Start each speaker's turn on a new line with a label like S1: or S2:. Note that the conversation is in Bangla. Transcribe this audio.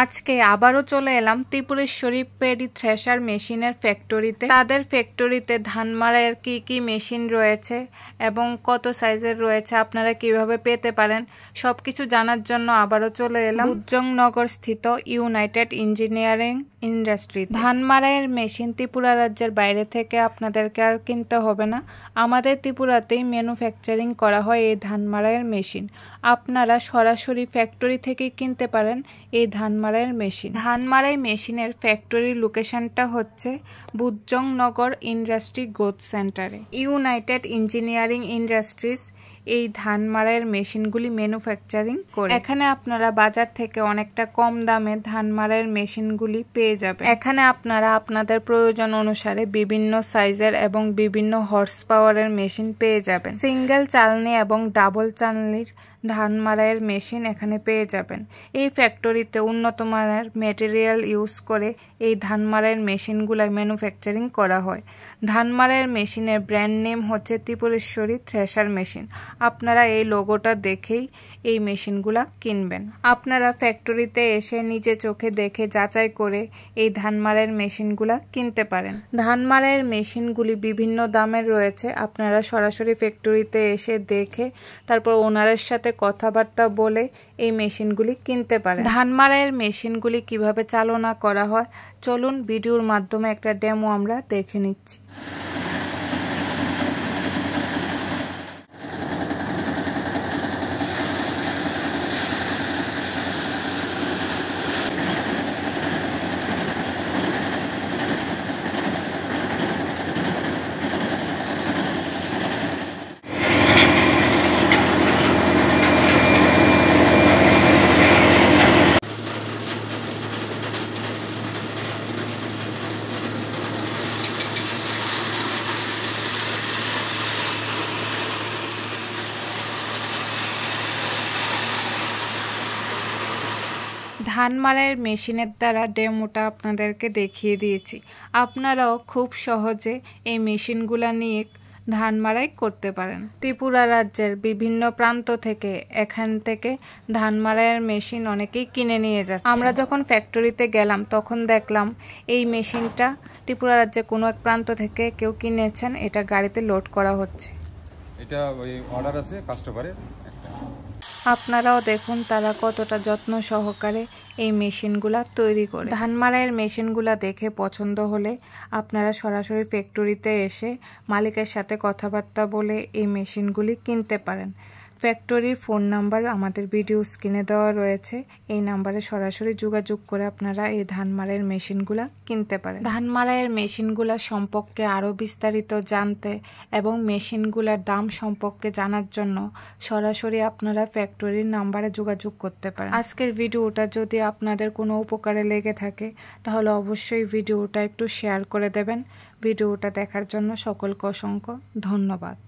S1: আজকে আবারও চলে এলাম ত্রিপুরেশ্বরী পেডি থ্রেশার মেশিনের ফ্যাক্টরিতে। তাদের ফ্যাক্টরিতে ধান মাড়াইয়ের কি মেশিন রয়েছে এবং কত সাইজের রয়েছে, আপনারা কিভাবে পেতে পারেন সবকিছু জানার জন্য আবারও চলে এলাম বুজংনগর স্থিত ইউনাইটেড ইঞ্জিনিয়ারিং ইন্ডাস্ট্রি। ধান মাড়াইয়ের মেশিন ত্রিপুরা রাজ্যের বাইরে থেকে আপনাদেরকে আর কিনতে হবে না, আমাদের ত্রিপুরাতেই ম্যানুফ্যাকচারিং করা হয় এই ধান মাড়াইয়ের মেশিন। আপনারা সরাসরি ফ্যাক্টরি থেকেই কিনতে পারেন এই ধান মাড়াইয়ের মেশিন। ধান মাড়াই মেশিনের ফ্যাক্টরির লোকেশনটা হচ্ছে বুজংনগর ইন্ডাস্ট্রি গ্রোথ সেন্টারে। ইউনাইটেড ইঞ্জিনিয়ারিং ইন্ডাস্ট্রিজ এই ধান মাড়াইয়ের মেশিনগুলি ম্যানুফ্যাকচারিং করে। এখানে আপনারা বাজার থেকে অনেকটা কম দামে ধান মাড়াইয়ের মেশিনগুলি পেয়ে যাবেন। এখানে আপনারা আপনাদের প্রয়োজন অনুসারে বিভিন্ন সাইজের এবং বিভিন্ন হর্স পাওয়ারের মেশিন পেয়ে যাবেন। সিঙ্গেল চালনি এবং ডাবল চালনির ধান মাড়াইয়ের মেশিন এখানে পেয়ে যাবেন। এই ফ্যাক্টরিতে উন্নত মানের ম্যাটেরিয়াল ইউজ করে এই ধান মাড়াইয়ের মেশিনগুলো ম্যানুফ্যাকচারিং করা হয়। ধান মাড়াইয়ের মেশিনের ব্র্যান্ড নেম হচ্ছে ত্রিপুরেশ্বরী থ্রেশার মেশিন। আপনারা এই লোগোটা দেখেই এই মেশিনগুলা কিনবেন। আপনারা ফ্যাক্টরিতে এসে নিজে চোখে দেখে যাচাই করে এই ধান মাড়াইয়ের মেশিনগুলা কিনতে পারেন। ধান মাড়াইয়ের মেশিনগুলি বিভিন্ন দামের রয়েছে, আপনারা সরাসরি ফ্যাক্টরিতে এসে দেখে তারপর ওনারের সাথে কথাবার্তা বলে এই মেশিনগুলি কিনতে পারেন। ধান মাড়াইয়ের মেশিনগুলি কিভাবে চালনা করা হয় চলুন ভিডিওর মাধ্যমে একটা ডেমো আমরা দেখে নিচ্ছি। ধান মাড়াইয়ের মেশিনের দ্বারা ডেমোটা আপনাদেরকে দেখিয়ে দিয়েছি। আপনারাও খুব সহজে এই মেশিনগুলা নিয়ে ধান মাড়াই করতে পারেন। ত্রিপুরা রাজ্যের বিভিন্ন প্রান্ত থেকে এখান থেকে ধান মাড়াইয়ের মেশিন অনেকেই কিনে নিয়ে যাচ্ছে। আমরা যখন ফ্যাক্টরিতে গেলাম তখন দেখলাম এই মেশিনটা ত্রিপুরা রাজ্যের কোনো এক প্রান্ত থেকে কেউ কিনেছেন, এটা গাড়িতে লোড করা হচ্ছে।
S2: এটা ওই অর্ডার আছে কাস্টমারের।
S1: আপনারাও দেখুন তারা কতটা যত্ন সহকারে এই মেশিনগুলা তৈরি করে। ধান মাড়াইয়ের মেশিনগুলা দেখে পছন্দ হলে আপনারা সরাসরি ফ্যাক্টরিতে এসে মালিকের সাথে কথাবার্তা বলে এই মেশিনগুলি কিনতে পারেন। ফ্যাক্টরির ফোন নাম্বার আমাদের ভিডিও স্ক্রিনে দেওয়া রয়েছে, এই নাম্বারে সরাসরি যোগাযোগ করে আপনারা এই ধান মাড়াইয়ের মেশিনগুলা কিনতে পারেন। ধান মাড়াইয়ের মেশিনগুলা সম্পর্কে আরও বিস্তারিত জানতে এবং মেশিনগুলার দাম সম্পর্কে জানার জন্য সরাসরি আপনারা ফ্যাক্টরির নাম্বারে যোগাযোগ করতে পারেন। আজকের ভিডিওটা যদি আপনাদের কোনো উপকারে লেগে থাকে তাহলে অবশ্যই ভিডিওটা একটু শেয়ার করে দেবেন। ভিডিওটা দেখার জন্য সকলকে অসংখ্য ধন্যবাদ।